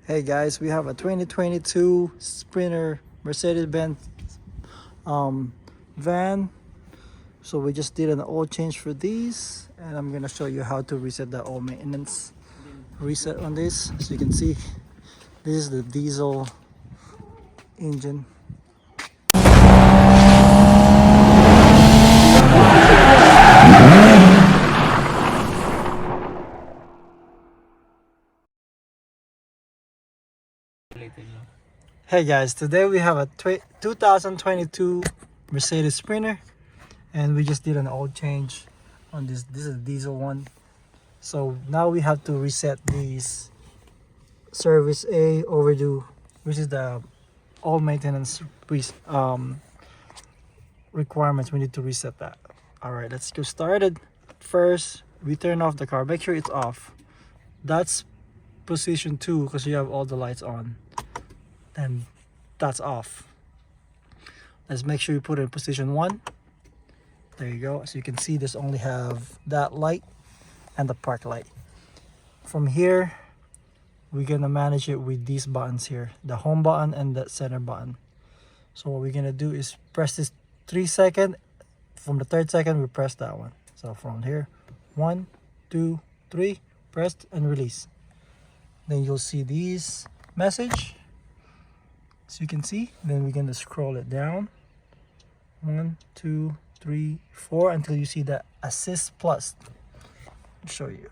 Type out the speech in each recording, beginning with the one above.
Hey guys, we have a 2022 Sprinter Mercedes-Benz van. So we just did an oil change for these, and I'm gonna show you how to reset the oil maintenance reset on this. So you can see this is the diesel engine. Hey guys, today we have a 2022 Mercedes Sprinter, and we just did an oil change on this. This is a diesel one. So now we have to reset these service A overdue, which is the all maintenance requirements. We need to reset that. All right, let's get started. First, we turn off the car. Make sure it's off. That's position 2 because you have all the lights on, and that's off. Let's make sure you put it in position 1. There you go. So you can see this only have that light and the park light. From here, we're gonna manage it with these buttons here, the home button and the center button. So what we're gonna do is press this 3 second. From the 3rd second, we press that one. So from here, 1, 2, 3, press and release. Then you'll see these message. So you can see, then we're gonna scroll it down 1, 2, 3, 4 until you see the assist plus. I'll show you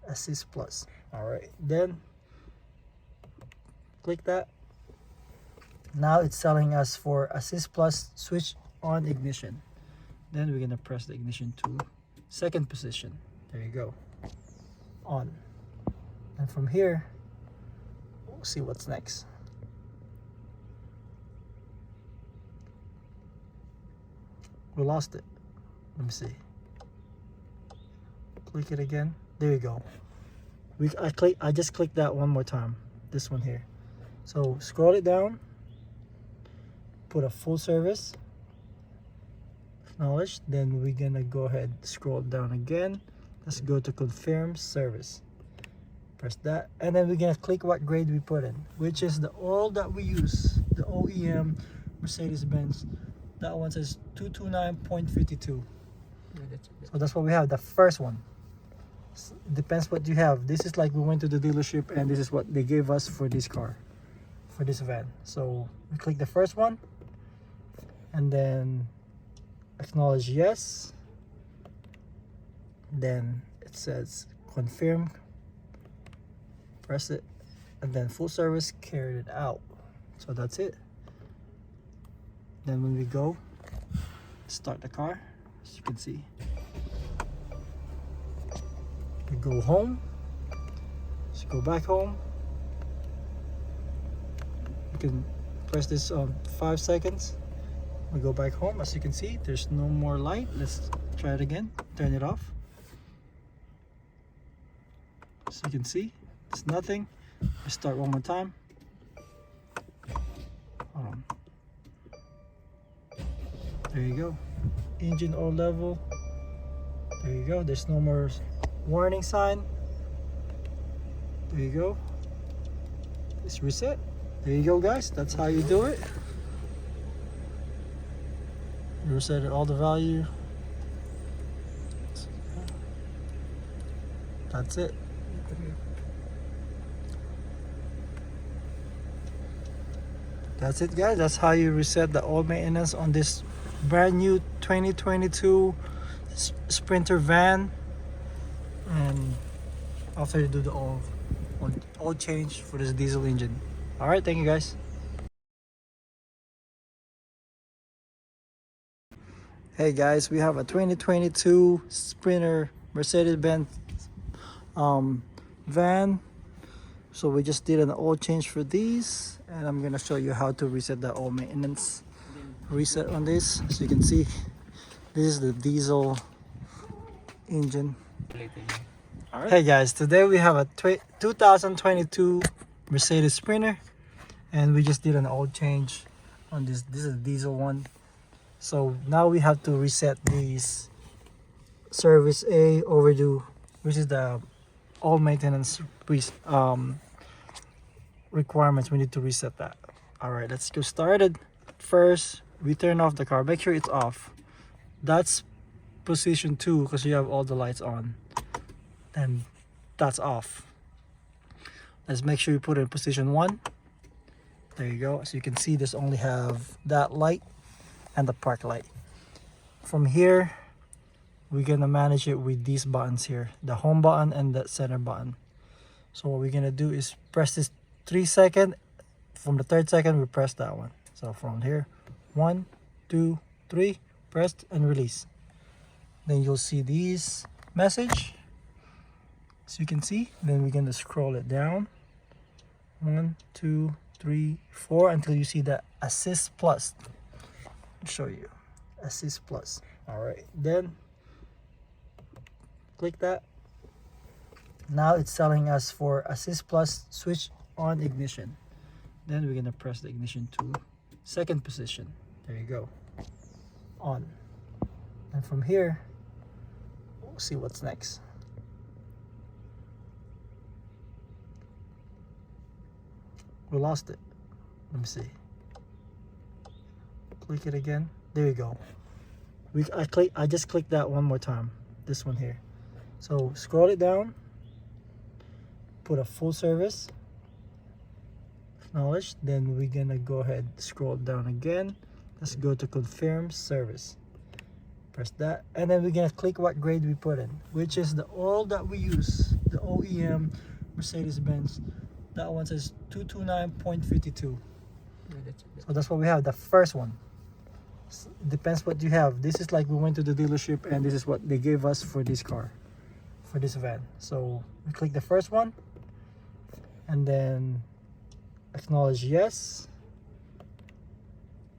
assist plus. All right, then click that. Now it's telling us for assist plus, switch on ignition. Then we're gonna press the ignition to 2nd position. There you go, on. And from here, we'll see what's next. We lost it. Let me see. Click it again. There you go. I just clicked that one more time. This one here. So scroll it down. Put a full service. Acknowledge. Then we're gonna go ahead, scroll down again. Let's go to confirm service. Press that, and then we're gonna click what grade we put in, which is the oil that we use, the OEM Mercedes-Benz. That one says 229.52. So that's what we have, the first one. Depends what you have. This is like we went to the dealership and this is what they gave us for this car, for this van. So we click the first one and then acknowledge yes. Then it says confirm. Press it, and then full service carried it out. So that's it. Then when we go start the car, as you can see, we go home. So go back home. You can press this on 5 seconds. We go back home. As you can see, there's no more light. Let's try it again. Turn it off. So you can see it's nothing. Let's start one more time. Hold on. There you go. Engine oil level. There you go. There's no more warning sign. There you go. It's reset. There you go, guys. That's how you do it. You reset all the value. That's it. That's it, guys. That's how you reset the oil maintenance on this brand new 2022 Sprinter van. And after you do the oil change for this diesel engine. All right, thank you, guys. Hey guys, we have a 2022 Sprinter Mercedes-Benz van. So we just did an oil change for these, and I'm gonna show you how to reset the oil maintenance reset on this. So you can see this is the diesel engine. All right. Hey guys, today we have a 2022 Mercedes Sprinter, and we just did an oil change on this. This is a diesel one. So now we have to reset these service A overdue, which is the all maintenance requirements, we need to reset that. All right, let's go started. First, we turn off the car. Make sure it's off. That's position 2 because you have all the lights on. And that's off. Let's make sure you put it in position 1. There you go. So you can see this only have that light and the park light. From here, we're gonna manage it with these buttons here, the home button and the center button. So what we're gonna do is press this 3 second. From the 3rd second, we press that one. So from here, 1, 2, 3, pressed and release. Then you'll see these message. So you can see. Then we're gonna scroll it down. 1, 2, 3, 4 until you see the Assist Plus. I'll show you. Assist Plus. All right. Then click that. Now it's telling us for Assist Plus, switch on ignition. Then we're gonna press the ignition to 2nd position. There you go. On. And from here, we'll see what's next. We lost it. Let me see. Click it again. There you go. I just clicked that one more time. This one here. So scroll it down. Put a full service. Acknowledge. Then we're gonna go ahead, scroll down again. Let's go to confirm service. Press that, and then we're gonna click what grade we put in, which is the oil that we use, the OEM Mercedes-Benz. That one says 229.52. So that's what we have, the first one. It depends what you have. This is like we went to the dealership and this is what they gave us for this car, for this van. So we click the first one and then acknowledge yes.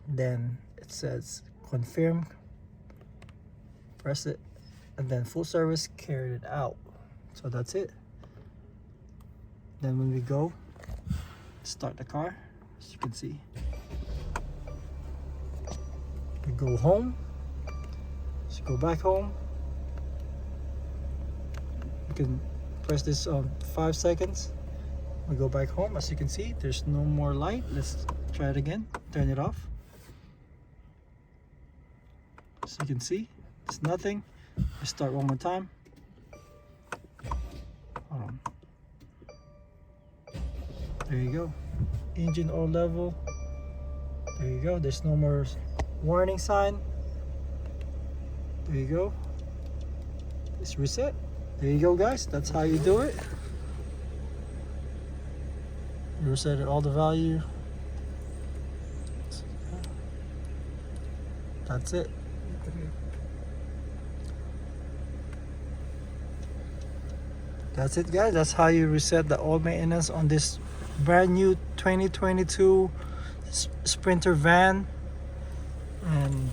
Then it says confirm. Press it, and then full service carried it out. So that's it. Then when we go start the car, as you can see, we go home. Let's go back home. You can press this on 5 seconds. We go back home. As you can see, there's no more light. Let's try it again. Turn it off. As you can see, it's nothing. Let's start one more time. Hold on. There you go. Engine oil level. There you go. There's no more warning sign. There you go. It's reset. There you go, guys. That's how you do it. You reset all the value. That's it. That's it, guys. That's how you reset the oil maintenance on this brand new 2022 Sprinter van. And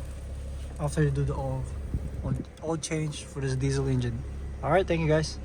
after you do the oil change for this diesel engine. All right, thank you, guys.